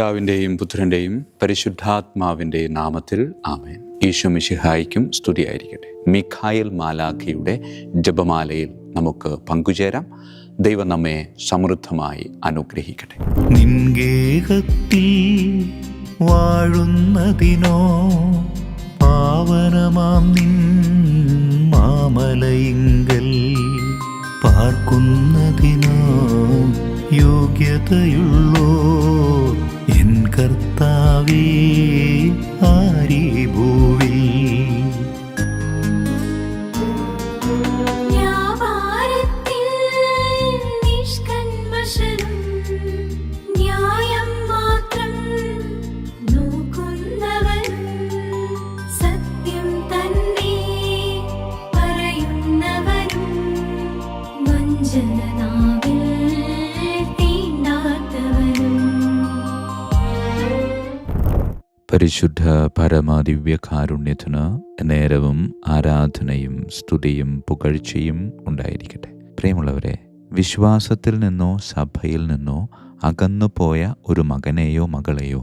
പിതാവിൻ്റെയും പുത്രൻ്റെയും പരിശുദ്ധാത്മാവിൻ്റെയും നാമത്തിൽ ആമേൻ. ഈശോ മിശിഹായ്ക്കും സ്തുതിയായിരിക്കട്ടെ. മിഖായേൽ മാലാഖയുടെ ജപമാലയിൽ നമുക്ക് പങ്കുചേരാം. ദൈവം നമ്മെ സമൃദ്ധമായി അനുഗ്രഹിക്കട്ടെ. നിൻഗേഹത്തിൽ വാഴുന്നതിനോ പാവനമാം നിൻ മാമലയിങ്കൽ പാർക്കുന്നതിനോ യോഗ്യതയുള്ളോ എൻ കർത്താവേ ആരീ ഭൂവിൽ. പരിശുദ്ധ പരമദിവ്യകാരുണ്യത്തിന് നേരവും ആരാധനയും സ്തുതിയും പുകഴ്ചയും ഉണ്ടായിരിക്കട്ടെ. പ്രിയമുള്ളവരെ, വിശ്വാസത്തിൽ നിന്നോ സഭയിൽ നിന്നോ അകന്നുപോയ ഒരു മകനെയോ മകളെയോ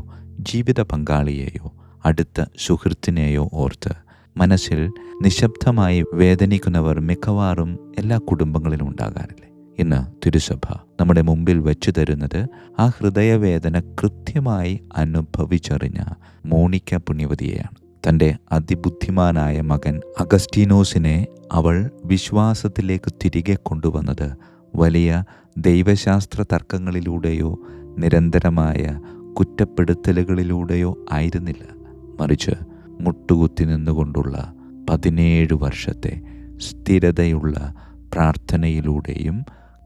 ജീവിത പങ്കാളിയെയോ അടുത്ത സുഹൃത്തിനെയോ ഓർത്ത് മനസ്സിൽ നിശബ്ദമായി വേദനിക്കുന്നവർ മിക്കവാറും എല്ലാ കുടുംബങ്ങളിലും ഉണ്ടാകാറില്ലേ? ഇന്ന് തിരുസഭ നമ്മുടെ മുമ്പിൽ വെച്ചു തരുന്നത് ആ ഹൃദയവേദന കൃത്യമായി അനുഭവിച്ചറിഞ്ഞ മോണിക്ക പുണ്യവതിയെയാണ്. തൻ്റെ അതിബുദ്ധിമാനായ മകൻ അഗസ്റ്റീനോസിനെ അവൾ വിശ്വാസത്തിലേക്ക് തിരികെ കൊണ്ടുവന്നത് വലിയ ദൈവശാസ്ത്ര തർക്കങ്ങളിലൂടെയോ നിരന്തരമായ കുറ്റപ്പെടുത്തലുകളിലൂടെയോ ആയിരുന്നില്ല, മറിച്ച് മുട്ടുകുത്തി നിന്നുകൊണ്ടുള്ള 17 വർഷത്തെ സ്ഥിരതയുള്ള പ്രാർത്ഥനയിലൂടെയും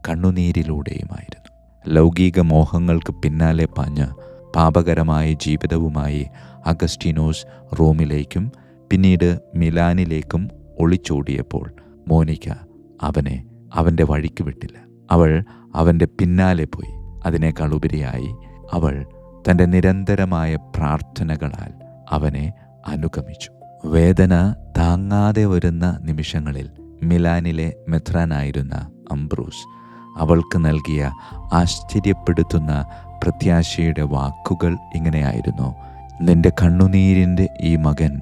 കണ്ണുനീരിലൂടെയുമായിരുന്നു. ലൗകിക മോഹങ്ങൾക്ക് പിന്നാലെ പാഞ്ഞ് പാപകരമായ ജീവിതവുമായി അഗസ്റ്റീനോസ് റോമിലേക്കും പിന്നീട് മിലാനിലേക്കും ഒളിച്ചോടിയപ്പോൾ മോനിക്ക അവനെ അവൻ്റെ വഴിക്ക് വിട്ടില്ല. അവൾ അവൻ്റെ പിന്നാലെ പോയി. അതിനേക്കാൾ ഉപരിയായി അവൾ തൻ്റെ നിരന്തരമായ പ്രാർത്ഥനകളാൽ അവനെ അനുഗമിച്ചു. വേദന താങ്ങാതെ വരുന്ന നിമിഷങ്ങളിൽ മിലാനിലെ മെത്രാനായിരുന്ന അംബ്രോസ് അവൾക്ക് നൽകിയ ആശ്ചര്യപ്പെടുത്തുന്ന പ്രത്യാശയുടെ വാക്കുകൾ ഇങ്ങനെയായിരുന്നു: നിന്റെ കണ്ണുനീരിൻ്റെ ഈ മകൻ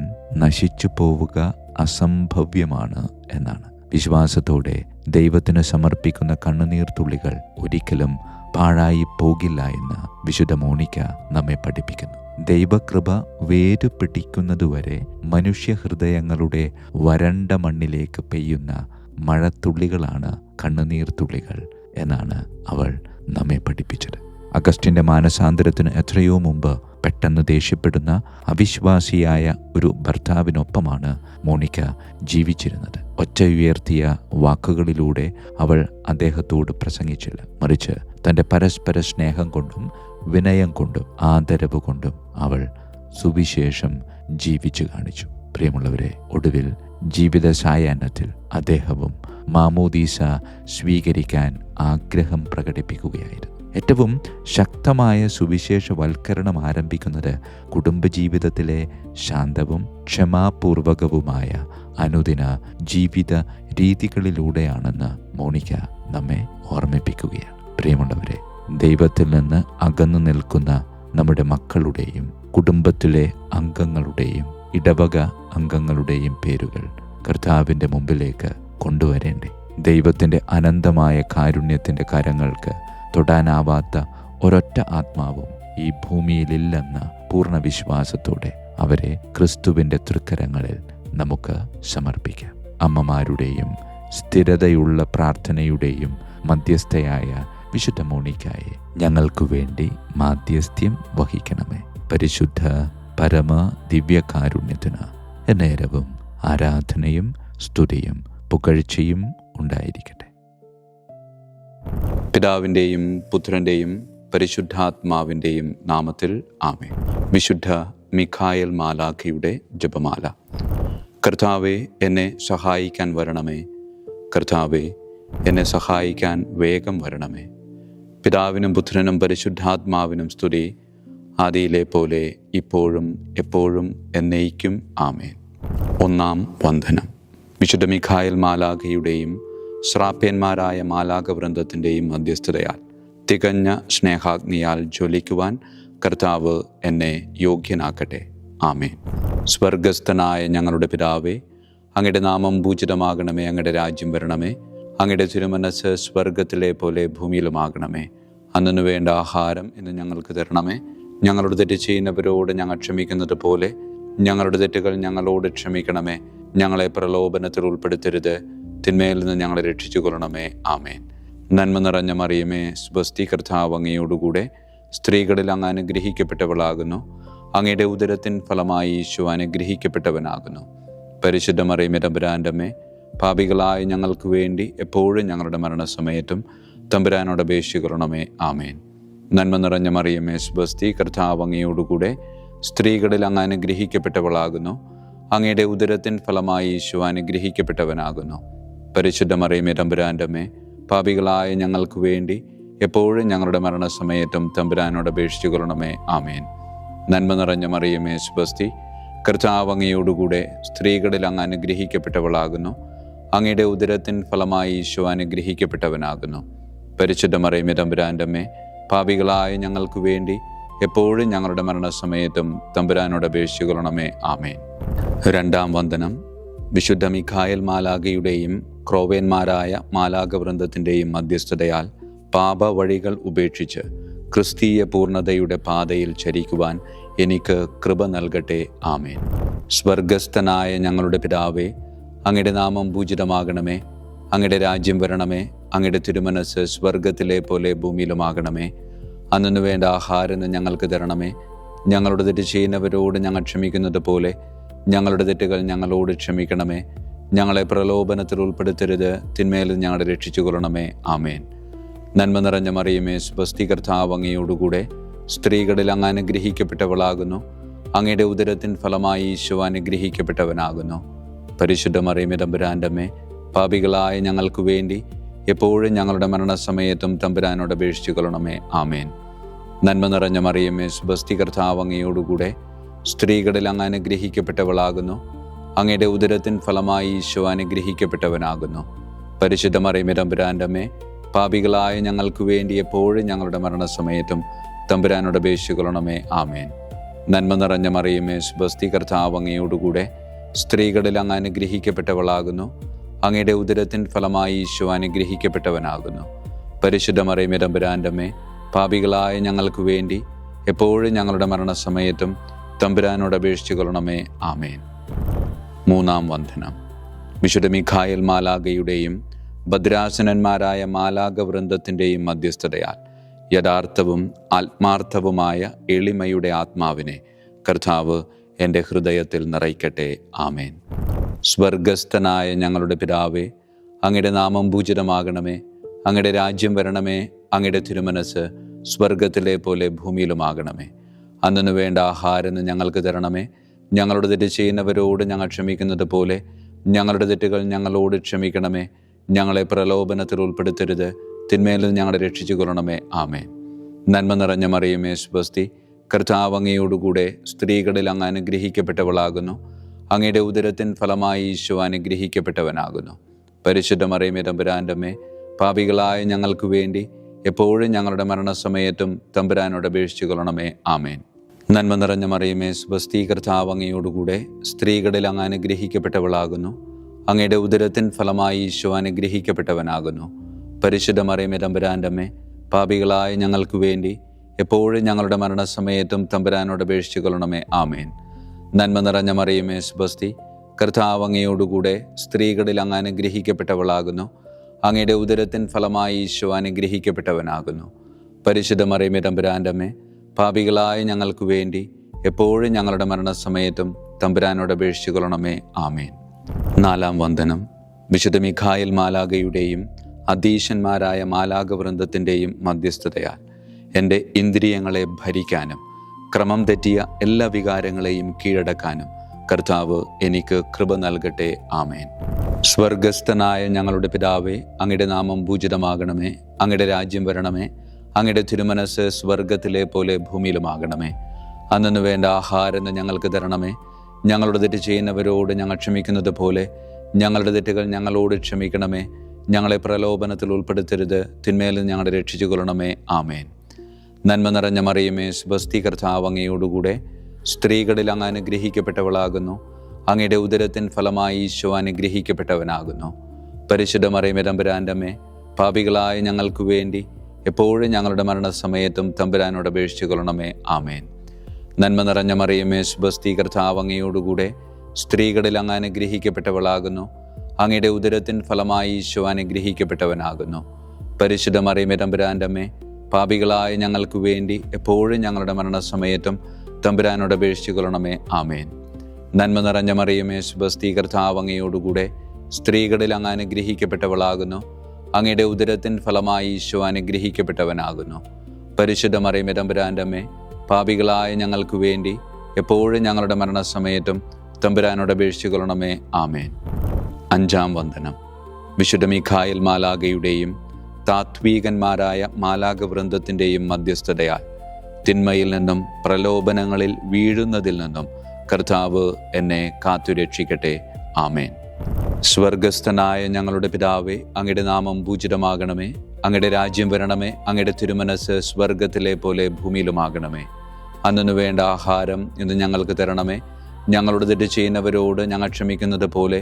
നശിച്ചു പോവുക അസംഭവ്യമാണ് എന്നാണ്. വിശ്വാസത്തോടെ ദൈവത്തിന് സമർപ്പിക്കുന്ന കണ്ണുനീർ തുള്ളികൾ ഒരിക്കലും പാഴായി പോകില്ല എന്ന് വിശുദ്ധ മോണിക്ക നമ്മെ പഠിപ്പിക്കുന്നു. ദൈവകൃപ വേരുപിടിക്കുന്നതുവരെ മനുഷ്യഹൃദയങ്ങളുടെ വരണ്ട മണ്ണിലേക്ക് പെയ്യുന്ന മഴത്തുള്ളികളാണ് കണ്ണുനീർ തുള്ളികൾ എന്നാണ് അവൾ നമ്മെ പഠിപ്പിച്ചത്. അഗസ്റ്റിൻ്റെ മാനസാന്തരത്തിന് എത്രയോ മുമ്പ് പെട്ടെന്ന് ദേഷ്യപ്പെടുന്ന അവിശ്വാസിയായ ഒരു ഭർത്താവിനൊപ്പമാണ് മോണിക്ക ജീവിച്ചിരുന്നത്. ഒച്ച ഉയർത്തിയ വാക്കുകളിലൂടെ അവൾ അദ്ദേഹത്തോട് പ്രസംഗിച്ചില്ല, മറിച്ച് തൻ്റെ പരസ്പര സ്നേഹം കൊണ്ടും വിനയം കൊണ്ടും ആദരവ് കൊണ്ടും അവൾ സുവിശേഷം ജീവിച്ചു കാണിച്ചു. പ്രിയമുള്ളവരെ, ഒടുവിൽ ജീവിത സായാഹ്നത്തിൽ അദ്ദേഹവും മാമോദീസ സ്വീകരിക്കാൻ ആഗ്രഹം പ്രകടിപ്പിക്കുകയായിരുന്നു. ഏറ്റവും ശക്തമായ സുവിശേഷവൽക്കരണം ആരംഭിക്കുന്നത് കുടുംബജീവിതത്തിലെ ശാന്തവും ക്ഷമാപൂർവകവുമായ അനുദിന ജീവിത രീതികളിലൂടെയാണെന്ന് മോണിക്ക നമ്മെ ഓർമ്മിപ്പിക്കുകയാണ്. പ്രിയമുള്ളവരെ, ദൈവത്തിൽ നിന്ന് അകന്നു നിൽക്കുന്ന നമ്മുടെ മക്കളുടെയും കുടുംബത്തിലെ അംഗങ്ങളുടെയും ഇടവക അംഗങ്ങളുടെയും പേരുകൾ കർത്താവിൻ്റെ മുമ്പിലേക്ക് കൊണ്ടുവരേണ്ടേ? ദൈവത്തിൻ്റെ അനന്തമായ കാരുണ്യത്തിൻ്റെ കരങ്ങൾക്ക് തൊടാനാവാത്ത ഒരൊറ്റ ആത്മാവും ഈ ഭൂമിയിലില്ലെന്ന പൂർണ്ണ വിശ്വാസത്തോടെ അവരെ ക്രിസ്തുവിൻ്റെ തൃക്കരങ്ങളിൽ നമുക്ക് സമർപ്പിക്കാം. അമ്മമാരുടെയും സ്ഥിരതയുള്ള പ്രാർത്ഥനയുടെയും മധ്യസ്ഥയായ വിശുദ്ധ മോണിക്കായെ ഞങ്ങൾക്കു വേണ്ടി മാധ്യസ്ഥ്യം വഹിക്കണമേ. പരിശുദ്ധ പരമ ദിവ്യകാരുണ്യത്തിന് എന്നേരവും ആരാധനയും സ്തുതിയും പുകഴ്ചയും ഉണ്ടായിരിക്കട്ടെ. പിതാവിൻ്റെയും പുത്രൻ്റെയും പരിശുദ്ധാത്മാവിൻ്റെയും നാമത്തിൽ ആമേൻ. വിശുദ്ധ മിഖായേൽ മാലാഖയുടെ ജപമാല. കർത്താവേ, എന്നെ സഹായിക്കാൻ വരണമേ. കർത്താവേ, എന്നെ സഹായിക്കാൻ വേഗം വരണമേ. പിതാവിനും പുത്രനും പരിശുദ്ധാത്മാവിനും സ്തുതി, ആദിയിലെ പോലെ ഇപ്പോഴും എപ്പോഴും എന്നേക്കും ആമേൻ. ഒന്നാം വന്ദനം. വിശുദ്ധ മിഖായേൽ മാലാഖയുടെയും ശ്രാപ്യന്മാരായ മാലാഖവൃന്ദത്തിൻ്റെയും മധ്യസ്ഥതയാൽ തികഞ്ഞ സ്നേഹാഗ്നിയാൽ ജ്വലിക്കുവാൻ കർത്താവ് എന്നെ യോഗ്യനാക്കട്ടെ. ആമേൻ. സ്വർഗസ്ഥനായ ഞങ്ങളുടെ പിതാവേ, അങ്ങയുടെ നാമം പൂജിതമാകണമേ. അങ്ങയുടെ രാജ്യം വരണമേ. അങ്ങയുടെ തിരുമനസ്സ് സ്വർഗത്തിലെ പോലെ ഭൂമിയിലുമാകണമേ. അന്നു വേണ്ട ആഹാരം ഇന്ന് ഞങ്ങൾക്ക് തരണമേ. ഞങ്ങളുടെ തെറ്റ് ചെയ്യുന്നവരോട് ഞങ്ങൾ ക്ഷമിക്കുന്നത് പോലെ ഞങ്ങളുടെ തെറ്റുകൾ ഞങ്ങളോട് ക്ഷമിക്കണമേ. ഞങ്ങളെ പ്രലോഭനത്തിൽ ഉൾപ്പെടുത്തരുത്, തിന്മയിൽ നിന്ന് ഞങ്ങളെ രക്ഷിച്ചു കൊള്ളണമേ. ആമേൻ. നന്മ നിറഞ്ഞ മറിയമേ, സ്വസ്തി, കർത്താവ് അങ്ങയോടുകൂടെ സ്ത്രീകളിൽ അങ്ങ് അനുഗ്രഹിക്കപ്പെട്ടവളാകുന്നു. അങ്ങയുടെ ഉദരത്തിൻ ഫലമായി ഈശോ അനുഗ്രഹിക്കപ്പെട്ടവനാകുന്നു. പരിശുദ്ധ മറിയമേ, തമ്പുരാൻ്റെ അമ്മേ, പാപികളായ ഞങ്ങൾക്ക് വേണ്ടി എപ്പോഴും ഞങ്ങളുടെ മരണസമയത്തും തമ്പുരാനോട് അപേക്ഷിക്കണമേ. ആമേൻ. നന്മ നിറഞ്ഞ മറിയമേ, സ്വസ്തി, കർത്താവ് അങ്ങയോടുകൂടെ സ്ത്രീകളിൽ അങ്ങ് അനുഗ്രഹിക്കപ്പെട്ടവളാകുന്നു. അങ്ങയുടെ ഉദരത്തിൻ ഫലമായി ഈശോ അനുഗ്രഹിക്കപ്പെട്ടവനാകുന്നു. പരിശുദ്ധ മറിയമേ, തമ്പുരാൻ്റെ അമ്മേ, പാപികളായ ഞങ്ങൾക്ക് വേണ്ടി എപ്പോഴും ഞങ്ങളുടെ മരണസമയത്തും തമ്പുരാനോട് അപേക്ഷിച്ചുകൊള്ളണമേ. ആമേൻ. നന്മ നിറഞ്ഞ മറിയമേ, സ്വസ്തി, കർത്താവ് അങ്ങയോടുകൂടെ സ്ത്രീകളിൽ അങ്ങ് അനുഗ്രഹിക്കപ്പെട്ടവളാകുന്നു. അങ്ങയുടെ ഉദരത്തിൻ ഫലമായി ഈശോ അനുഗ്രഹിക്കപ്പെട്ടവനാകുന്നു. പരിശുദ്ധ മറിയമേ, തമ്പുരാൻ്റെ അമ്മേ, പാപികളായ ഞങ്ങൾക്ക് വേണ്ടി എപ്പോഴും ഞങ്ങളുടെ മരണസമയത്തും തമ്പുരാനോട് അപേക്ഷിച്ചുകൊള്ളണമേ. ആമേൻ. രണ്ടാം വന്ദനം. വിശുദ്ധ മിഖായേൽ മാലാഖയുടെയും ക്രോവേന്മാരായ മാലാഖവൃന്ദത്തിൻ്റെയും മധ്യസ്ഥതയാൽ പാപ വഴികൾ ഉപേക്ഷിച്ച് ക്രിസ്തീയ പൂർണ്ണതയുടെ പാതയിൽ ചരിക്കുവാൻ എനിക്ക് കൃപ നൽകട്ടെ. ആമേൻ. സ്വർഗസ്ഥനായ ഞങ്ങളുടെ പിതാവേ, അങ്ങയുടെ നാമം പൂജിതമാകണമേ. അങ്ങയുടെ രാജ്യം വരണമേ. അങ്ങയുടെ തിരുമനസ്സ് സ്വർഗത്തിലെ പോലെ ഭൂമിയിലുമാകണമേ. അന്നു വേണ്ട ആഹാരം ഞങ്ങൾക്ക് തരണമേ. ഞങ്ങളുടെ തെറ്റ് ചെയ്യുന്നവരോട് ഞങ്ങൾ ക്ഷമിക്കുന്നത് പോലെ ഞങ്ങളുടെ തെറ്റുകൾ ഞങ്ങളോട് ക്ഷമിക്കണമേ. ഞങ്ങളെ പ്രലോഭനത്തിൽ ഉൾപ്പെടുത്തരുത്, തിന്മയിൽ ഞങ്ങളെ രക്ഷിച്ചു കൊള്ളണമേ. ആമേൻ. നന്മ നിറഞ്ഞ മറിയമേ, സ്വസ്തി, കർത്താവ് അങ്ങയോടുകൂടെ സ്ത്രീകളിൽ അങ്ങ് അനുഗ്രഹിക്കപ്പെട്ടവളാകുന്നു. അങ്ങയുടെ ഉദരത്തിൻ ഫലമായി ഈശോ അനുഗ്രഹിക്കപ്പെട്ടവനാകുന്നു. പരിശുദ്ധ മറിയമേ, തമ്പുരാൻ്റെ അമ്മേ, പാപികളായ ഞങ്ങൾക്ക് വേണ്ടി എപ്പോഴും ഞങ്ങളുടെ മരണസമയത്തും തമ്പുരാനോട് അപേക്ഷിച്ചു കൊള്ളണമേ. ആമേൻ. നന്മ നിറഞ്ഞ മറിയമേ, സ്വസ്തി, കർത്താവ് അങ്ങയോടുകൂടെ സ്ത്രീകളിൽ അങ്ങ് അനുഗ്രഹിക്കപ്പെട്ടവളാകുന്നു. അങ്ങയുടെ ഉദരത്തിൻ ഫലമായി ഈശോ അനുഗ്രഹിക്കപ്പെട്ടവനാകുന്നു. പരിശുദ്ധ മറിയമേ, തമ്പുരാൻ്റെ അമ്മേ, പാപികളായ ഞങ്ങൾക്ക് വേണ്ടി എപ്പോഴും ഞങ്ങളുടെ മരണസമയത്തും തമ്പുരാനോട് അപേക്ഷിച്ചു കൊള്ളണമേ. ആമേൻ. നന്മ നിറഞ്ഞ മറിയമേ, സ്വസ്തി, കർത്താവ് അങ്ങയോടുകൂടെ സ്ത്രീകളിൽ അങ്ങ് അനുഗ്രഹിക്കപ്പെട്ടവളാകുന്നു. അങ്ങയുടെ ഉദരത്തിൻ ഫലമായി ഈശോ അനുഗ്രഹിക്കപ്പെട്ടവനാകുന്നു. പരിശുദ്ധ മറിയമേ, തമ്പുരാൻ്റെ അമ്മേ, പാപികളായ ഞങ്ങൾക്ക് വേണ്ടി എപ്പോഴും ഞങ്ങളുടെ മരണസമയത്തും തമ്പുരാനോട് അപേക്ഷിച്ചു കൊള്ളണമേ. ആമേൻ. മൂന്നാം വന്ദനം. വിശുദ്ധ മിഖായേൽ മാലാഖയുടെയും ഭദ്രാസനന്മാരായ മാലാഖവൃന്ദത്തിൻ്റെയും മധ്യസ്ഥതയാൽ യഥാർത്ഥവും ആത്മാർത്ഥവുമായ എളിമയുടെ ആത്മാവിനെ കർത്താവ് എൻ്റെ ഹൃദയത്തിൽ നിറയ്ക്കട്ടെ. ആമേൻ. സ്വർഗസ്ഥനായ ഞങ്ങളുടെ പിതാവേ, അങ്ങയുടെ നാമം പൂജിതമാകണമേ. അങ്ങയുടെ രാജ്യം വരണമേ. അങ്ങയുടെ തിരുമനസ്സ് സ്വർഗത്തിലെ പോലെ ഭൂമിയിലുമാകണമേ. അന്നു വേണ്ട ആഹാരം ഞങ്ങൾക്ക് തരണമേ. ഞങ്ങളുടെ തെറ്റ് ചെയ്യുന്നവരോട് ഞങ്ങൾ ക്ഷമിക്കുന്നത് പോലെ ഞങ്ങളുടെ തെറ്റുകൾ ഞങ്ങളോട് ക്ഷമിക്കണമേ. ഞങ്ങളെ പ്രലോഭനത്തിൽ ഉൾപ്പെടുത്തരുത്, തിന്മയിൽ ഞങ്ങളെ രക്ഷിച്ചു കൊള്ളണമേ. ആമേൻ. നന്മ നിറഞ്ഞ മറിയമേ, സ്വസ്തി, കർത്താവ് അങ്ങയോടുകൂടെ സ്ത്രീകളിൽ അങ്ങ് അനുഗ്രഹിക്കപ്പെട്ടവളാകുന്നു. അങ്ങയുടെ ഉദരത്തിൻ ഫലമായി ഈശോ അനുഗ്രഹിക്കപ്പെട്ടവനാകുന്നു. പരിശുദ്ധ മറിയമേ, തമ്പുരാൻ്റെ അമ്മേ, പാപികളായ ഞങ്ങൾക്ക് വേണ്ടി എപ്പോഴും ഞങ്ങളുടെ മരണസമയത്തും തമ്പുരാനോട് അപേക്ഷിച്ചു കൊള്ളണമേ. ആമേൻ. നന്മ നിറഞ്ഞ മറിയമേ, സ്വസ്തി, കർത്താവ് അങ്ങയോടുകൂടെ സ്ത്രീകളിൽ അങ്ങ് അനുഗ്രഹിക്കപ്പെട്ടവളാകുന്നു. അങ്ങയുടെ ഉദരത്തിൻ ഫലമായി ഈശോ അനുഗ്രഹിക്കപ്പെട്ടവനാകുന്നു. പരിശുദ്ധ മറിയമേ, തമ്പുരാൻ്റെ അമ്മേ, പാപികളായ ഞങ്ങൾക്ക് വേണ്ടി എപ്പോഴും ഞങ്ങളുടെ മരണസമയത്തും തമ്പുരാനോട് അപേക്ഷിച്ചു കൊള്ളണമേ. ആമേൻ. നന്മ നിറഞ്ഞ മറിയമേ, സ്വസ്തി, കർത്താവ് അങ്ങയോടുകൂടെ സ്ത്രീകളിൽ അങ്ങ് അനുഗ്രഹിക്കപ്പെട്ടവളാകുന്നു. അങ്ങയുടെ ഉദരത്തിൻ ഫലമായി ഈശോ അനുഗ്രഹിക്കപ്പെട്ടവനാകുന്നു. പരിശുദ്ധ മറിയമേ, തമ്പുരാൻ്റെ അമ്മേ, പാപികളായ ഞങ്ങൾക്ക് വേണ്ടി എപ്പോഴും ഞങ്ങളുടെ മരണസമയത്തും തമ്പുരാനോട് അപേക്ഷിച്ചു കൊള്ളണമേ. ആമേൻ. നാലാം വന്ദനം. വിശുദ്ധ മിഖായേൽ മാലാഖയുടെയും അധീശന്മാരായ മാലാഖവൃന്ദത്തിൻ്റെയും മധ്യസ്ഥതയാൽ എൻ്റെ ഇന്ദ്രിയങ്ങളെ ഭരിക്കാനും ക്രമം തെറ്റിയ എല്ലാ വികാരങ്ങളെയും കീഴടക്കാനും കർത്താവ് എനിക്ക് കൃപ നൽകട്ടെ. ആമേൻ. സ്വർഗസ്ഥനായ ഞങ്ങളുടെ പിതാവേ, അങ്ങയുടെ നാമം പൂജിതമാകണമേ. അങ്ങയുടെ രാജ്യം വരണമേ. അങ്ങയുടെ തിരുമനസ്സ് സ്വർഗത്തിലെ പോലെ ഭൂമിയിലുമാകണമേ. അന്നു വേണ്ട ആഹാരം ഞങ്ങൾക്ക് തരണമേ. ഞങ്ങളുടെ തെറ്റ് ചെയ്യുന്നവരോട് ഞങ്ങൾ ക്ഷമിക്കുന്നത് പോലെ ഞങ്ങളുടെ തെറ്റുകൾ ഞങ്ങളോട് ക്ഷമിക്കണമേ. ഞങ്ങളെ പ്രലോഭനത്തിൽ ഉൾപ്പെടുത്തരുത്, തിന്മയിൽ ഞങ്ങളെ രക്ഷിച്ചു കൊള്ളണമേ. ആമേൻ. നന്മ നിറഞ്ഞ മറിയമേ, സ്വസ്തി, കർത്താവ് അങ്ങയോടുകൂടെ സ്ത്രീകളിൽ അങ്ങ് അനുഗ്രഹിക്കപ്പെട്ടവളാകുന്നു. അങ്ങയുടെ ഉദരത്തിൻ ഫലമായി ഈശോ അനുഗ്രഹിക്കപ്പെട്ടവനാകുന്നു. പരിശുദ്ധ മറിയമേ, തമ്പുരാൻ്റെ അമ്മേ, പാപികളായ ഞങ്ങൾക്ക് വേണ്ടി എപ്പോഴും ഞങ്ങളുടെ മരണസമയത്തും തമ്പുരാനോട് അപേക്ഷിച്ചു കൊള്ളണമേ. ആമേൻ. നന്മ നിറഞ്ഞ മറിയമേ, സ്വസ്തി, കർത്താവ് അങ്ങയോടുകൂടെ സ്ത്രീകളിൽ അങ്ങ് അനുഗ്രഹിക്കപ്പെട്ടവളാകുന്നു. അങ്ങയുടെ ഉദരത്തിൻ ഫലമായി ഈശോ അനുഗ്രഹിക്കപ്പെട്ടവനാകുന്നു. പരിശുദ്ധ മറിയമേ, തമ്പുരാൻ്റെ അമ്മേ, പാപികളായ ഞങ്ങൾക്ക് വേണ്ടി എപ്പോഴും ഞങ്ങളുടെ മരണസമയത്തും തമ്പുരാനോട് അപേക്ഷിച്ചു കൊള്ളണമേ. ആമേൻ. നന്മ നിറഞ്ഞ മറിയമേ, സ്വസ്തി, കർത്താവ് അങ്ങയോടുകൂടെ സ്ത്രീകളിൽ അങ്ങ് അനുഗ്രഹിക്കപ്പെട്ടവളാകുന്നു. അങ്ങയുടെ ഉദരത്തിൻ ഫലമായി ഈശോ അനുഗ്രഹിക്കപ്പെട്ടവനാകുന്നു. പരിശുദ്ധ മറിയമേ, തമ്പുരാൻ്റെ അമ്മേ, പാപികളായ ഞങ്ങൾക്ക് വേണ്ടി എപ്പോഴും ഞങ്ങളുടെ മരണസമയത്തും തമ്പുരാനോട് അപേക്ഷിച്ചു കൊള്ളണമേ. ആമേൻ. അഞ്ചാം വന്ദനം. വിശുദ്ധ മിഖായേൽ മാലാഖയുടെയും താത്വീകന്മാരായ മാലാഖ വൃന്ദത്തിൻ്റെയും മധ്യസ്ഥതയാൽ തിന്മയിൽ നിന്നും പ്രലോഭനങ്ങളിൽ വീഴുന്നതിൽ നിന്നും കർത്താവ് എന്നെ കാത്തുരക്ഷിക്കട്ടെ. ആമേൻ. സ്വർഗസ്ഥനായ ഞങ്ങളുടെ പിതാവേ, അങ്ങയുടെ നാമം പൂജിതമാകണമേ. അങ്ങയുടെ രാജ്യം വരണമേ. അങ്ങയുടെ തിരുമനസ് സ്വർഗത്തിലെ പോലെ ഭൂമിയിലുമാകണമേ. അന്നു വേണ്ട ആഹാരം ഇന്ന് ഞങ്ങൾക്ക് തരണമേ. ഞങ്ങളുടെ തെറ്റ് ചെയ്യുന്നവരോട് ഞങ്ങൾ ക്ഷമിക്കുന്നത് പോലെ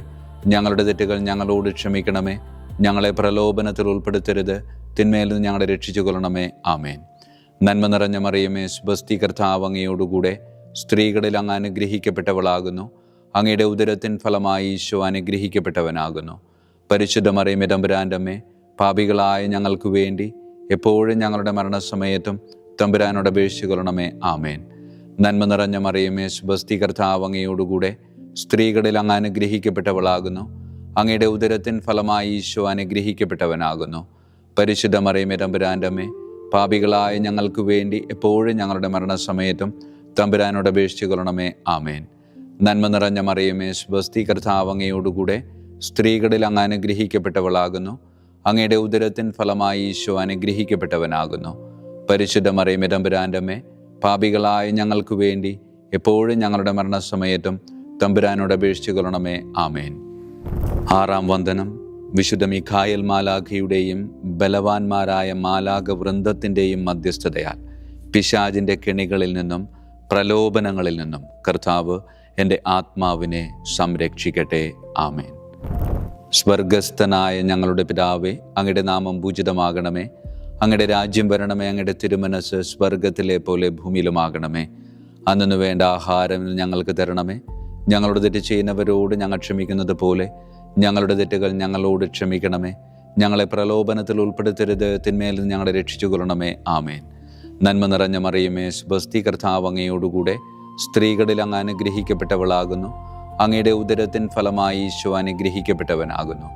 ഞങ്ങളുടെ തെറ്റുകൾ ഞങ്ങളോട് ക്ഷമിക്കണമേ. ഞങ്ങളെ പ്രലോഭനത്തിൽ ഉൾപ്പെടുത്തരുത്, തിന്മയിൽ നിന്ന് ഞങ്ങളെ രക്ഷിച്ചു കൊള്ളണമേ. ആമേൻ. നന്മ നിറഞ്ഞ മറിയമേ, സ്വസ്തി, കർത്താവ് അങ്ങയോടുകൂടെ സ്ത്രീകളിൽ അങ്ങ് അനുഗ്രഹിക്കപ്പെട്ടവളാകുന്നു. അങ്ങയുടെ ഉദരത്തിൻ ഫലമായി ഈശോ അനുഗ്രഹിക്കപ്പെട്ടവനാകുന്നു. പരിശുദ്ധ മറിയമേ, തമ്പുരാൻ്റെ അമ്മേ, പാപികളായ ഞങ്ങൾക്ക് വേണ്ടി എപ്പോഴും ഞങ്ങളുടെ മരണസമയത്തും തമ്പുരാനോട് അപേക്ഷിച്ചു കൊള്ളണമേ. ആമേൻ. നന്മ നിറഞ്ഞ മറിയമേ, സ്വസ്തി, കർത്താവ് അങ്ങയോടുകൂടെ സ്ത്രീകളിൽ അങ്ങ് അനുഗ്രഹിക്കപ്പെട്ടവളാകുന്നു. അങ്ങയുടെ ഉദരത്തിൻ ഫലമായി ഈശോ അനുഗ്രഹിക്കപ്പെട്ടവനാകുന്നു. പരിശുദ്ധ മറിയമേ, തമ്പുരാൻ്റെ അമ്മേ, പാപികളായ ഞങ്ങൾക്ക് വേണ്ടി എപ്പോഴും ഞങ്ങളുടെ മരണസമയത്തും തമ്പുരാനോട് അപേക്ഷിച്ചു കൊള്ളണമേ. ആമേൻ. നന്മ നിറഞ്ഞ മറിയമേ, സ്വസ്തി, കർത്താവ് അങ്ങയോടുകൂടെ സ്ത്രീകളിൽ അങ്ങ് അനുഗ്രഹിക്കപ്പെട്ടവളാകുന്നു. അങ്ങയുടെ ഉദരത്തിൻ ഫലമായി ഈശോ അനുഗ്രഹിക്കപ്പെട്ടവനാകുന്നു. പരിശുദ്ധ മറിയമേ, തമ്പുരാൻ്റെ അമ്മേ, പാപികളായ ഞങ്ങൾക്ക് വേണ്ടി എപ്പോഴും ഞങ്ങളുടെ മരണസമയത്തും തമ്പുരാനോട് അപേക്ഷിച്ചു കൊള്ളണമേ. ആമേൻ. ആറാം വന്ദനം. വിശുദ്ധ മിഖായേൽ മാലാഖയുടെയും ബലവാന്മാരായ മാലാഖ വൃന്ദത്തിൻ്റെയും മധ്യസ്ഥതയാൽ പിശാചിൻ്റെ കെണികളിൽ നിന്നും പ്രലോഭനങ്ങളിൽ നിന്നും കർത്താവ് എൻ്റെ ആത്മാവിനെ സംരക്ഷിക്കട്ടെ. ആമേൻ. സ്വർഗസ്ഥനായ ഞങ്ങളുടെ പിതാവേ, അങ്ങയുടെ നാമം പൂജിതമാകണമേ. അങ്ങയുടെ രാജ്യം വരണമേ. അങ്ങയുടെ തിരുമനസ് സ്വർഗത്തിലെ പോലെ ഭൂമിയിലുമാകണമേ. അന്നു വേണ്ട ആഹാരം ഞങ്ങൾക്ക് തരണമേ. ഞങ്ങളുടെ തെറ്റ് ചെയ്യുന്നവരോട് ഞങ്ങൾ ക്ഷമിക്കുന്നത് പോലെ ഞങ്ങളുടെ തെറ്റുകൾ ഞങ്ങളോട് ക്ഷമിക്കണമേ. ഞങ്ങളെ പ്രലോഭനത്തിൽ ഉൾപ്പെടുത്തരുത്, തിന്മയിൽ നിന്ന് ഞങ്ങളെ രക്ഷിച്ചു കൊള്ളണമേ. ആമേൻ. നന്മ നിറഞ്ഞ മറിയമേ, സ്വസ്തി, കർത്താവ് അങ്ങയോടുകൂടെ സ്ത്രീകളിൽ അങ്ങ് അനുഗ്രഹിക്കപ്പെട്ടവളാകുന്നു. അങ്ങയുടെ ഉദരത്തിൻ ഫലമായി ഈശോ അനുഗ്രഹിക്കപ്പെട്ടവനാകുന്നു.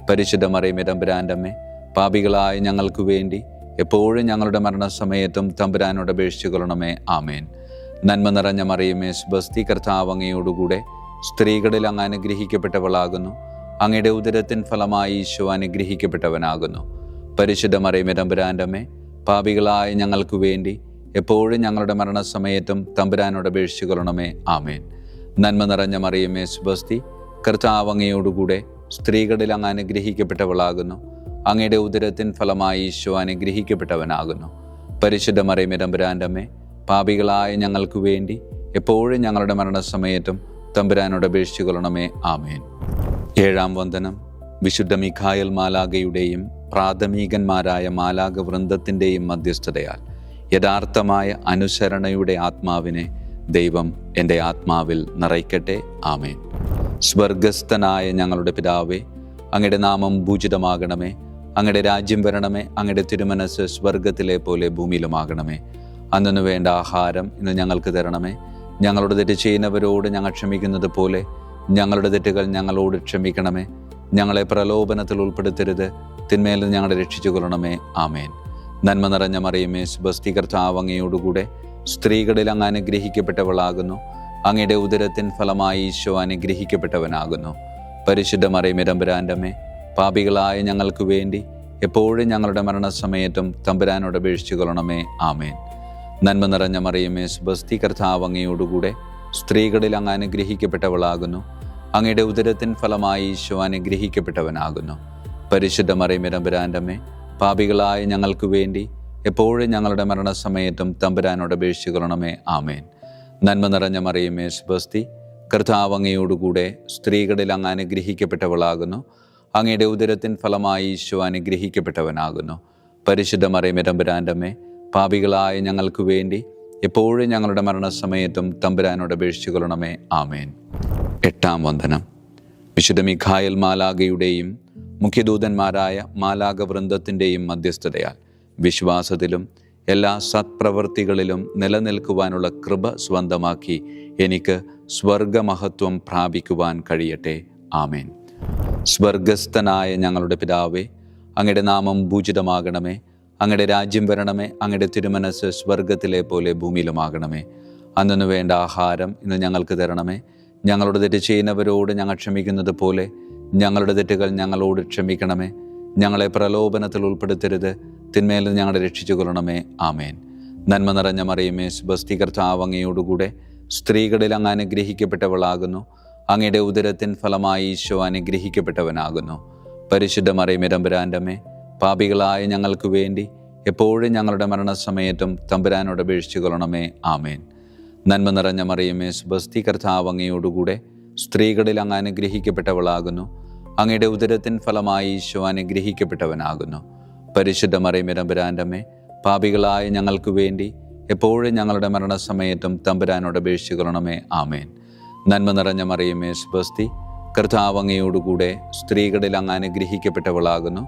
പരിശുദ്ധ മറിയമേ, തമ്പുരാൻ്റെ അമ്മേ, പാപികളായ ഞങ്ങൾക്ക് വേണ്ടി എപ്പോഴും ഞങ്ങളുടെ മരണസമയത്തും തമ്പുരാനോട് അപേക്ഷിച്ചു കൊള്ളണമേ. ആമേൻ. നന്മ നിറഞ്ഞ മറിയമേ, സ്വസ്തി, കർത്താവ് അങ്ങയോടുകൂടെ സ്ത്രീകളിൽ അങ്ങ് അനുഗ്രഹിക്കപ്പെട്ടവളാകുന്നു. അങ്ങയുടെ ഉദരത്തിൻ ഫലമായി ഈശോ അനുഗ്രഹിക്കപ്പെട്ടവനാകുന്നു. പരിശുദ്ധ മറിയമേ, തമ്പുരാൻ്റെ അമ്മേ, പാപികളായ ഞങ്ങൾക്ക് വേണ്ടി എപ്പോഴും ഞങ്ങളുടെ മരണസമയത്തും തമ്പുരാനോട് അപേക്ഷിച്ചു കൊള്ളണമേ. ആമേൻ. നന്മ നിറഞ്ഞ മറിയമേ, സ്വസ്തി, കർത്താവ് അങ്ങയോടുകൂടെ സ്ത്രീകളിൽ അങ്ങ് അനുഗ്രഹിക്കപ്പെട്ടവളാകുന്നു. അങ്ങയുടെ ഉദരത്തിൻ ഫലമായി ഈശോ അനുഗ്രഹിക്കപ്പെട്ടവനാകുന്നു. പരിശുദ്ധ മറിയമേ, തമ്പുരാൻ്റെ അമ്മേ, പാപികളായ ഞങ്ങൾക്ക് വേണ്ടി എപ്പോഴും ഞങ്ങളുടെ മരണസമയത്തും തമ്പുരാനോട് അപേക്ഷിച്ചു കൊള്ളണമേ. ആമേൻ. ഏഴാം വന്ദനം. വിശുദ്ധ മിഖായേൽ മാലാഖയുടെയും പ്രാഥമികന്മാരായ മാലാഖ വൃന്ദത്തിൻ്റെയും മധ്യസ്ഥതയാൽ യഥാർത്ഥമായ അനുസരണയുടെ ആത്മാവിനെ ദൈവം എൻ്റെ ആത്മാവിൽ നിറയ്ക്കട്ടെ. ആമേൻ. സ്വർഗസ്ഥനായ ഞങ്ങളുടെ പിതാവേ, അങ്ങയുടെ നാമം പൂജിതമാകണമേ. അങ്ങയുടെ രാജ്യം വരണമേ. അങ്ങയുടെ തിരുമനസ് സ്വർഗത്തിലെ പോലെ ഭൂമിയിലുമാകണമേ. അന്നു വേണ്ട ആഹാരം ഇന്ന് ഞങ്ങൾക്ക് തരണമേ. ഞങ്ങളുടെ തെറ്റ് ചെയ്യുന്നവരോട് ഞങ്ങൾ ക്ഷമിക്കുന്നത് പോലെ ഞങ്ങളുടെ തെറ്റുകൾ ഞങ്ങളോട് ക്ഷമിക്കണമേ. ഞങ്ങളെ പ്രലോഭനത്തിൽ ഉൾപ്പെടുത്തരുത്, തിന്മയിൽ നിന്ന് ഞങ്ങളെ രക്ഷിച്ചു കൊള്ളണമേ. ആമേൻ. നന്മ നിറഞ്ഞ മറിയമേ, സ്വസ്തി, കർത്താവ് അങ്ങയോടുകൂടെ സ്ത്രീകളിൽ അങ്ങ് അനുഗ്രഹിക്കപ്പെട്ടവളാകുന്നു. അങ്ങയുടെ ഉദരത്തിൻ ഫലമായി ഈശോ അനുഗ്രഹിക്കപ്പെട്ടവനാകുന്നു. പരിശുദ്ധ മറിയമേ, തമ്പുരാൻ്റെ അമ്മേ, പാപികളായ ഞങ്ങൾക്ക് വേണ്ടി എപ്പോഴും ഞങ്ങളുടെ മരണസമയത്തും തമ്പുരാനോട് അപേക്ഷിച്ചു കൊള്ളണമേ. ആമേൻ. നന്മ നിറഞ്ഞ മറിയമേ, സ്വസ്തി, കർത്താവ് അങ്ങയോടുകൂടെ സ്ത്രീകളിൽ അങ്ങ് അനുഗ്രഹിക്കപ്പെട്ടവളാകുന്നു. അങ്ങയുടെ ഉദരത്തിൻ ഫലമായി ഈശോ അനുഗ്രഹിക്കപ്പെട്ടവനാകുന്നു. പരിശുദ്ധ മറിയമേ, തമ്പുരാൻ്റെ അമ്മേ, പാപികളായ ഞങ്ങൾക്ക് വേണ്ടി എപ്പോഴും ഞങ്ങളുടെ മരണസമയത്തും തമ്പുരാനോട് അപേക്ഷിച്ചുകൊള്ളണമേ. ആമേൻ. നന്മ നിറഞ്ഞ മറിയമേ, സ്വസ്തി, കർത്താവ് അങ്ങയോടുകൂടെ സ്ത്രീകളിൽ അങ്ങ് അനുഗ്രഹിക്കപ്പെട്ടവളാകുന്നു. അങ്ങയുടെ ഉദരത്തിൻ ഫലമായി ഈശോ അനുഗ്രഹിക്കപ്പെട്ടവനാകുന്നു. പരിശുദ്ധ മറിയമേ, തമ്പുരാൻ്റെ അമ്മേ, പാപികളായ ഞങ്ങൾക്ക് വേണ്ടി എപ്പോഴും ഞങ്ങളുടെ മരണസമയത്തും തമ്പുരാനോട് അപേക്ഷിച്ചുകൊള്ളണമേ. ആമേൻ. 8-ാം വന്ദനം. വിശുദ്ധ മിഖായേൽ മാലാഖയുടെയും മുഖ്യദൂതന്മാരായ മാലാഖ വൃന്ദത്തിൻ്റെയും മധ്യസ്ഥതയാൽ വിശ്വാസത്തിലും എല്ലാ സത്പ്രവൃത്തികളിലും നിലനിൽക്കുവാനുള്ള കൃപ സ്വന്തമാക്കി എനിക്ക് സ്വർഗമഹത്വം പ്രാപിക്കുവാൻ കഴിയട്ടെ. ആമേൻ. സ്വർഗസ്ഥനായ ഞങ്ങളുടെ പിതാവേ, അങ്ങയുടെ നാമം പൂജിതമാകണമേ. അങ്ങയുടെ രാജ്യം വരണമേ. അങ്ങയുടെ തിരുമനസ് സ്വർഗത്തിലെ പോലെ ഭൂമിയിലുമാകണമേ. അന്നു വേണ്ട ആഹാരം ഇന്ന് ഞങ്ങൾക്ക് തരണമേ. ഞങ്ങളുടെ തെറ്റ് ചെയ്യുന്നവരോട് ഞങ്ങൾ ക്ഷമിക്കുന്നത് പോലെ ഞങ്ങളുടെ തെറ്റുകൾ ഞങ്ങളോട് ക്ഷമിക്കണമേ. ഞങ്ങളെ പ്രലോഭനത്തിൽ ഉൾപ്പെടുത്തരുത്, തിന്മയിൽ നിന്ന് ഞങ്ങളെ രക്ഷിച്ചു കൊള്ളണമേ. ആമേൻ. നന്മ നിറഞ്ഞ മറിയമേ, സ്വസ്തി, കർത്താവ് അങ്ങയോടുകൂടെ സ്ത്രീകളിൽ അങ്ങ് അനുഗ്രഹിക്കപ്പെട്ടവളാകുന്നു. അങ്ങയുടെ ഉദരത്തിൻ ഫലമായി ഈശോ അനുഗ്രഹിക്കപ്പെട്ടവനാകുന്നു. പരിശുദ്ധ മറിയമേ, തമ്പുരാൻ്റെ അമ്മേ, പാപികളായ ഞങ്ങൾക്ക് വേണ്ടി എപ്പോഴും ഞങ്ങളുടെ മരണസമയത്തും തമ്പുരാനോട് അപേക്ഷിച്ചു കൊള്ളണമേ. ആമേൻ. നന്മ നിറഞ്ഞ മറിയമേ, സ്വസ്തി, കർത്താവ് അങ്ങയോടുകൂടെ സ്ത്രീകളിൽ അങ്ങ് അനുഗ്രഹിക്കപ്പെട്ടവളാകുന്നു. അങ്ങയുടെ ഉദരത്തിൻ ഫലമായി ഈശോ അനുഗ്രഹിക്കപ്പെട്ടവനാകുന്നു. പരിശുദ്ധ മറിയമേ, തമ്പുരാൻ്റെ അമ്മേ, പാപികളായ ഞങ്ങൾക്ക് വേണ്ടി എപ്പോഴും ഞങ്ങളുടെ മരണസമയത്തും തമ്പുരാനോട് അപേക്ഷിച്ചു കൊള്ളണമേ. ആമേൻ. നന്മ നിറഞ്ഞ മറിയമേ, സ്വസ്തി, കർത്താവ് അങ്ങയോടുകൂടെ സ്ത്രീകളിൽ അങ്ങ് അനുഗ്രഹിക്കപ്പെട്ടവളാകുന്നു.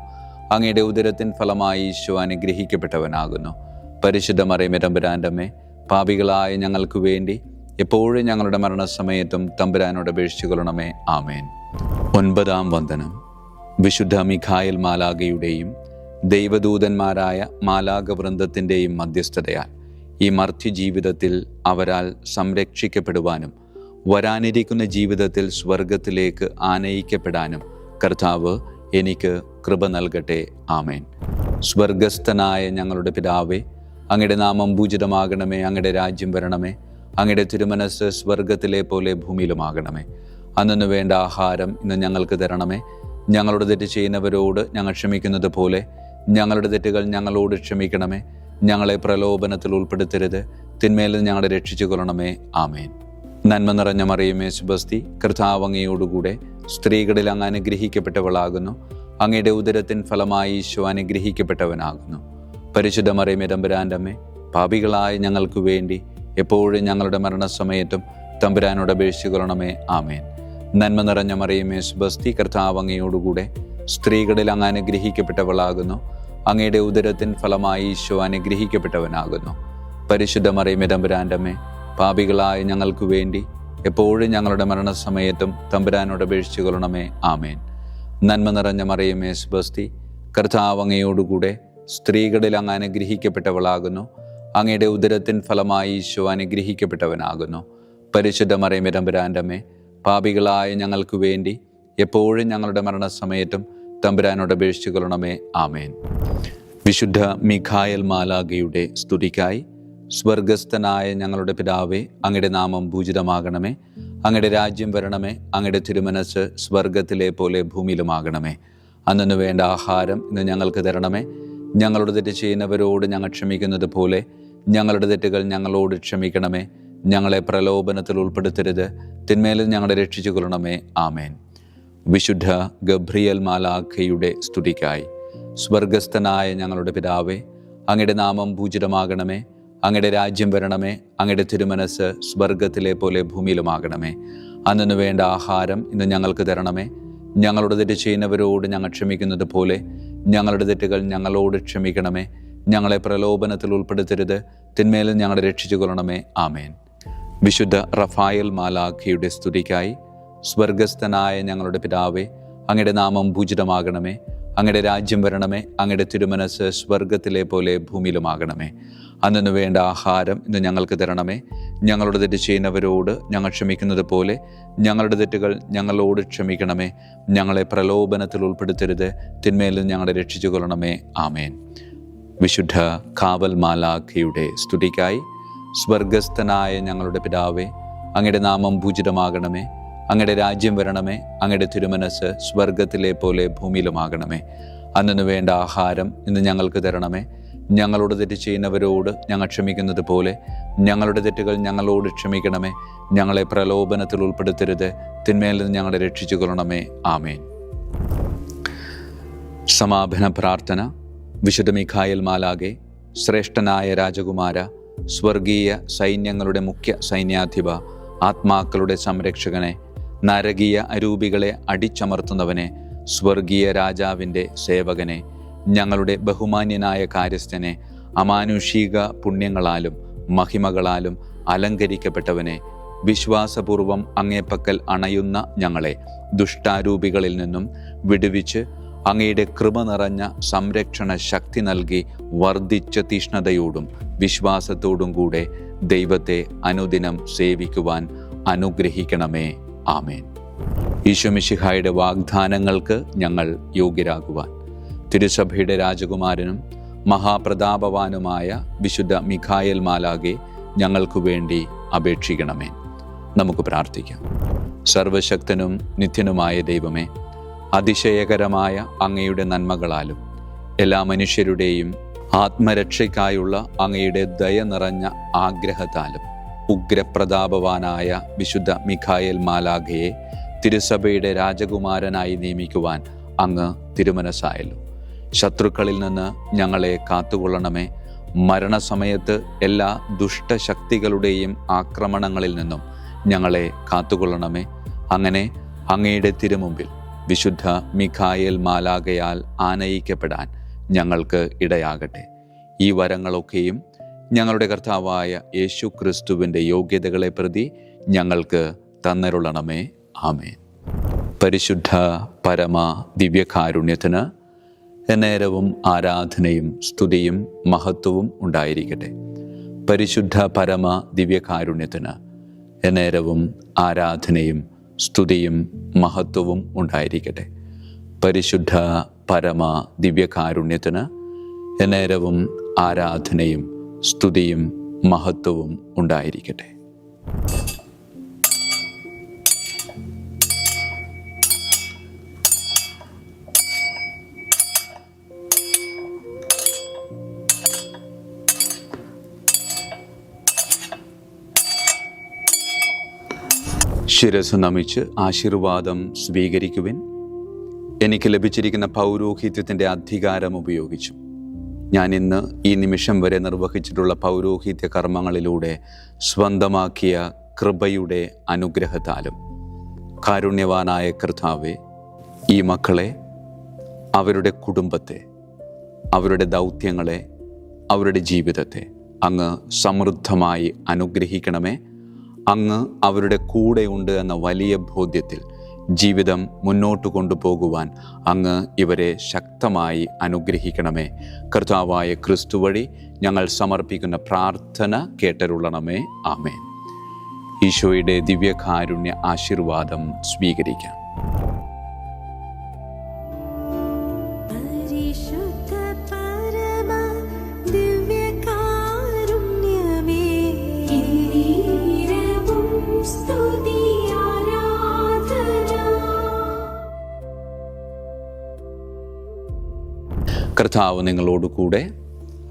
അങ്ങയുടെ ഉദരത്തിൻ ഫലമായി ഈശോ അനുഗ്രഹിക്കപ്പെട്ടവനാകുന്നു. പരിശുദ്ധ മറിയമേ, തമ്പുരാൻ്റെ അമ്മേ, പാപികളായ ഞങ്ങൾക്ക് വേണ്ടി എപ്പോഴും ഞങ്ങളുടെ മരണസമയത്തും തമ്പുരാനോട് അപേക്ഷിച്ചു കൊള്ളണമേ. ആമേൻ. 9-ാം വന്ദനം. വിശുദ്ധ മിഖായേൽ മാലാഖയുടെയും ദൈവദൂതന്മാരായ മാലാഖ വൃന്ദത്തിൻ്റെയും മധ്യസ്ഥതയാൽ ഈ മർത്യ ജീവിതത്തിൽ അവരാൽ സംരക്ഷിക്കപ്പെടുവാനും വരാനിരിക്കുന്ന ജീവിതത്തിൽ സ്വർഗത്തിലേക്ക് ആനയിക്കപ്പെടാനും കർത്താവ് എനിക്ക് കൃപ നൽകട്ടെ. ആമേൻ. സ്വർഗസ്ഥനായ ഞങ്ങളുടെ പിതാവേ, അങ്ങയുടെ നാമം പൂജിതമാകണമേ. അങ്ങയുടെ രാജ്യം വരണമേ. അങ്ങയുടെ തിരുമനസ് സ്വർഗത്തിലെ പോലെ ഭൂമിയിലുമാകണമേ. അന്നു വേണ്ട ആഹാരം ഇന്ന് ഞങ്ങൾക്ക് തരണമേ. ഞങ്ങളുടെ തെറ്റ് ചെയ്യുന്നവരോട് ഞങ്ങൾ ക്ഷമിക്കുന്നത് പോലെ ഞങ്ങളുടെ തെറ്റുകൾ ഞങ്ങളോട് ക്ഷമിക്കണമേ. ഞങ്ങളെ പ്രലോഭനത്തിൽ ഉൾപ്പെടുത്തരുത്, തിന്മയിൽ നിന്ന് ഞങ്ങളെ രക്ഷിച്ചു കൊള്ളണമേ. ആമേൻ. നന്മ നിറഞ്ഞ മറിയമേ, സ്വസ്തി, കർത്താവ് അങ്ങയോടുകൂടെ സ്ത്രീകളിൽ അങ്ങ് അനുഗ്രഹിക്കപ്പെട്ടവളാകുന്നു. അങ്ങയുടെ ഉദരത്തിൻ ഫലമായി ഈശോ അനുഗ്രഹിക്കപ്പെട്ടവനാകുന്നു. പരിശുദ്ധ മറിയമേ, തമ്പുരാൻ്റെ അമ്മേ, പാപികളായ ഞങ്ങൾക്ക് വേണ്ടി എപ്പോഴും ഞങ്ങളുടെ മരണസമയത്തും തമ്പുരാനോട് അപേക്ഷിച്ചു കൊള്ളണമേ. ആമേൻ. നന്മ നിറഞ്ഞ മറിയമേ, സ്വസ്തി, കർത്താവ് അങ്ങയോടുകൂടെ സ്ത്രീകളിൽ അങ്ങ് അനുഗ്രഹിക്കപ്പെട്ടവളാകുന്നു. അങ്ങയുടെ ഉദരത്തിൻ ഫലമായി ഈശോ അനുഗ്രഹിക്കപ്പെട്ടവനാകുന്നു. പരിശുദ്ധ മറിയമേ, തമ്പുരാൻ്റെ അമ്മേ, പാപികളായ ഞങ്ങൾക്ക് വേണ്ടി എപ്പോഴും ഞങ്ങളുടെ മരണസമയത്തും തമ്പുരാനോട് അപേക്ഷിച്ചു കൊള്ളണമേ. ആമേൻ. നന്മ നിറഞ്ഞ മറിയമേ, സ്വസ്തി, കർത്താവ് അങ്ങയോടുകൂടെ സ്ത്രീകളിൽ അങ്ങ് അനുഗ്രഹിക്കപ്പെട്ടവളാകുന്നു. അങ്ങയുടെ ഉദരത്തിൻ ഫലമായി ഈശോ അനുഗ്രഹിക്കപ്പെട്ടവനാകുന്നു. പരിശുദ്ധ മറിയമേ, തമ്പുരാൻ്റെ അമ്മേ, പാപികളായ ഞങ്ങൾക്ക് വേണ്ടി എപ്പോഴും ഞങ്ങളുടെ മരണസമയത്തും തമ്പുരാനോട് അപേക്ഷിച്ചു കൊള്ളണമേ. ആമേൻ. വിശുദ്ധ മിഖായേൽ മാലാഖയുടെ സ്തുതിക്കായി സ്വർഗസ്ഥനായ ഞങ്ങളുടെ പിതാവേ, അങ്ങയുടെ നാമം പൂജിതമാകണമേ. അങ്ങയുടെ രാജ്യം വരണമേ. അങ്ങയുടെ തിരുമനസ് സ്വർഗത്തിലെ പോലെ ഭൂമിയിലുമാകണമേ. അന്നു വേണ്ട ആഹാരം ഇന്ന് ഞങ്ങൾക്ക് തരണമേ. ഞങ്ങളുടെ തെറ്റ് ചെയ്യുന്നവരോട് ഞങ്ങൾ ക്ഷമിക്കുന്നത് പോലെ ഞങ്ങളുടെ തെറ്റുകൾ ഞങ്ങളോട് ക്ഷമിക്കണമേ. ഞങ്ങളെ പ്രലോഭനത്തിൽ ഉൾപ്പെടുത്തരുത്, തിന്മയിൽ ഞങ്ങളെ രക്ഷിച്ചു കൊള്ളണമേ. ആമേൻ. വിശുദ്ധ ഗബ്രിയേൽ മാലാഖയുടെ സ്തുതിക്കായി സ്വർഗസ്ഥനായ ഞങ്ങളുടെ പിതാവേ, അങ്ങയുടെ നാമം പൂജിതമാകണമേ. അങ്ങയുടെ രാജ്യം വരണമേ. അങ്ങയുടെ തിരുമനസ് സ്വർഗത്തിലെ പോലെ ഭൂമിയിലുമാകണമേ. അന്നു വേണ്ട ആഹാരം ഇന്ന് ഞങ്ങൾക്ക് തരണമേ. ഞങ്ങളുടെ തെറ്റ് ചെയ്യുന്നവരോട് ഞങ്ങൾ ക്ഷമിക്കുന്നത് പോലെ ഞങ്ങളുടെ തെറ്റുകൾ ഞങ്ങളോട് ക്ഷമിക്കണമേ. ഞങ്ങളെ പ്രലോഭനത്തിൽ ഉൾപ്പെടുത്തരുത്, തിന്മയിൽ ഞങ്ങളെ രക്ഷിച്ചു കൊള്ളണമേ. ആമേൻ. വിശുദ്ധ റഫായേൽ മാലാഖയുടെ സ്തുതിക്കായി സ്വർഗസ്ഥനായ ഞങ്ങളുടെ പിതാവേ, അങ്ങയുടെ നാമം പൂജിതമാകണമേ. അങ്ങയുടെ രാജ്യം വരണമേ. അങ്ങയുടെ തിരുമനസ് സ്വർഗത്തിലെ പോലെ ഭൂമിയിലുമാകണമേ. അന്നു വേണ്ട ആഹാരം ഇന്ന് ഞങ്ങൾക്ക് തരണമേ. ഞങ്ങളുടെ തെറ്റ് ചെയ്യുന്നവരോട് ഞങ്ങൾ ക്ഷമിക്കുന്നത് പോലെ ഞങ്ങളുടെ തെറ്റുകൾ ഞങ്ങളോട് ക്ഷമിക്കണമേ. ഞങ്ങളെ പ്രലോഭനത്തിൽ ഉൾപ്പെടുത്തരുത്, തിന്മയിൽ നിന്ന് ഞങ്ങളെ രക്ഷിച്ചു കൊള്ളണമേ. ആമേൻ. വിശുദ്ധ കാവൽ മാലാഖയുടെ സ്തുതിക്കായി സ്വർഗസ്ഥനായ ഞങ്ങളുടെ പിതാവേ, അങ്ങയുടെ നാമം പൂജിതമാകണമേ. അങ്ങയുടെ രാജ്യം വരണമേ. അങ്ങയുടെ തിരുമനസ് സ്വർഗത്തിലെ പോലെ ഭൂമിയിലുമാകണമേ. അന്നു വേണ്ട ആഹാരം ഇന്ന് ഞങ്ങൾക്ക് തരണമേ. ഞങ്ങളോട് തെറ്റ് ചെയ്യുന്നവരോട് ഞങ്ങൾ ക്ഷമിക്കുന്നത് പോലെ ഞങ്ങളുടെ തെറ്റുകൾ ഞങ്ങളോട് ക്ഷമിക്കണമേ. ഞങ്ങളെ പ്രലോഭനത്തിൽ ഉൾപ്പെടുത്തരുത്, തിന്മയിൽ നിന്ന് ഞങ്ങളെ രക്ഷിച്ചു കൊള്ളണമേ. ആമേൻ. സമാപന പ്രാർത്ഥന. വിശുദ്ധ മിഖായേൽ മാലാഖേ, ശ്രേഷ്ഠനായ രാജകുമാര, സ്വർഗീയ സൈന്യങ്ങളുടെ മുഖ്യ സൈന്യാധിപ, ആത്മാക്കളുടെ സംരക്ഷകനെ, നരകീയ അരൂപികളെ അടിച്ചമർത്തുന്നവനെ, സ്വർഗീയ രാജാവിൻ്റെ സേവകനെ, ഞങ്ങളുടെ ബഹുമാന്യനായ കാര്യസ്ഥനെ, അമാനുഷിക പുണ്യങ്ങളാലും മഹിമകളാലും അലങ്കരിക്കപ്പെട്ടവനെ, വിശ്വാസപൂർവം അങ്ങേപ്പക്കൽ അണയുന്ന ഞങ്ങളെ ദുഷ്ടാരൂപികളിൽ നിന്നും വിടുവിച്ച് അങ്ങയുടെ കൃപ നിറഞ്ഞ സംരക്ഷണ ശക്തി നൽകി വർദ്ധിച്ച തീഷ്ണതയോടും വിശ്വാസത്തോടും കൂടെ ദൈവത്തെ അനുദിനം സേവിക്കുവാൻ അനുഗ്രഹിക്കണമേ. ആമേൻ. ഈശോ മിശിഹായുടെ വാഗ്ദാനങ്ങൾക്ക് ഞങ്ങൾ യോഗ്യരാകുവാൻ തിരുസഭയുടെ രാജകുമാരനും മഹാപ്രതാപവാനുമായ വിശുദ്ധ മിഖായേൽ മാലാഖേ, ഞങ്ങൾക്കു വേണ്ടി അപേക്ഷിക്കണമേ. നമുക്ക് പ്രാർത്ഥിക്കാം. സർവശക്തനും നിത്യനുമായ ദൈവമേ, അതിശയകരമായ അങ്ങയുടെ നന്മകളാലും എല്ലാ മനുഷ്യരുടെയും ആത്മരക്ഷയ്ക്കായുള്ള അങ്ങയുടെ ദയ നിറഞ്ഞ ആഗ്രഹത്താലും ഉഗ്രപ്രതാപവാനായ വിശുദ്ധ മിഖായേൽ മാലാഖയെ തിരുസഭയുടെ രാജകുമാരനായി നിയമിക്കുവാൻ അങ്ങ് തിരുമനസ്സായല്ലോ. ശത്രുക്കളിൽ നിന്ന് ഞങ്ങളെ കാത്തുകൊള്ളണമേ. മരണസമയത്ത് എല്ലാ ദുഷ്ടശക്തികളുടെയും ആക്രമണങ്ങളിൽ നിന്നും ഞങ്ങളെ കാത്തുകൊള്ളണമേ. അങ്ങനെ അങ്ങയുടെ തിരുമുമ്പിൽ വിശുദ്ധ മിഖായേൽ മാലാഖയാൽ ആനയിക്കപ്പെടാൻ ഞങ്ങൾക്ക് ഇടയാകട്ടെ. ഈ വരങ്ങളൊക്കെയും ഞങ്ങളുടെ കർത്താവായ യേശു ക്രിസ്തുവിൻ്റെ യോഗ്യതകളെ പ്രതി ഞങ്ങൾക്ക് തന്നരുളണമേ. ആമേൻ. പരിശുദ്ധ പരമ ദിവ്യകാരുണ്യത്തിന് എന്നേരവും ആരാധനയും സ്തുതിയും മഹത്വവും ഉണ്ടായിരിക്കട്ടെ. പരിശുദ്ധ പരമ ദിവ്യകാരുണ്യത്തിന് എന്നേരവും ആരാധനയും സ്തുതിയും മഹത്വവും ഉണ്ടായിരിക്കട്ടെ. പരിശുദ്ധ പരമ ദിവ്യകാരുണ്യത്തിന് എന്നേരവും ആരാധനയും സ്തുതിയും മഹത്വവും ഉണ്ടായിരിക്കട്ടെ. ശിരസ് നമിച്ച് ആശീർവാദം സ്വീകരിക്കുവിൻ. എനിക്ക് ലഭിച്ചിരിക്കുന്ന പൗരോഹിത്യത്തിൻ്റെ അധികാരം ഉപയോഗിച്ചു ഞാൻ ഇന്ന് ഈ നിമിഷം വരെ നിർവഹിച്ചിട്ടുള്ള പൗരോഹിത്യ കർമ്മങ്ങളിലൂടെ സ്വന്തമാക്കിയ കൃപയുടെ അനുഗ്രഹത്താലും കാരുണ്യവാനായ കർത്താവേ, ഈ മക്കളെ, അവരുടെ കുടുംബത്തെ, അവരുടെ ദൗത്യങ്ങളെ, അവരുടെ ജീവിതത്തെ അങ്ങ് സമൃദ്ധമായി അനുഗ്രഹിക്കണമേ. അങ്ങ് അവരുടെ കൂടെയുണ്ട് എന്ന വലിയ ബോധ്യത്തിൽ ജീവിതം മുന്നോട്ട് കൊണ്ടുപോകുവാൻ അങ്ങ് ഇവരെ ശക്തമായി അനുഗ്രഹിക്കണമേ. കർത്താവായ ക്രിസ്തു വഴി ഞങ്ങൾ സമർപ്പിക്കുന്ന പ്രാർത്ഥന കേട്ടരുളണമേ. ആമേൻ. ഈശോയുടെ ദിവ്യകാരുണ്യ ആശീർവാദം സ്വീകരിക്കാം. കർത്താവ് നിങ്ങളോടു കൂടെ,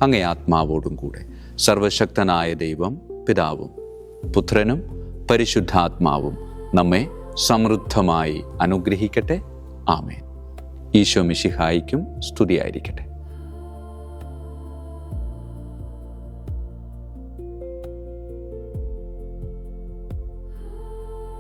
അങ്ങേ ആത്മാവോടും കൂടെ. സർവശക്തനായ ദൈവം പിതാവും പുത്രനും പരിശുദ്ധാത്മാവും നമ്മെ സമൃദ്ധമായി അനുഗ്രഹിക്കട്ടെ. ആമേൻ. ഈശോ മിശിഹായിക്കും സ്തുതിയായിരിക്കട്ടെ.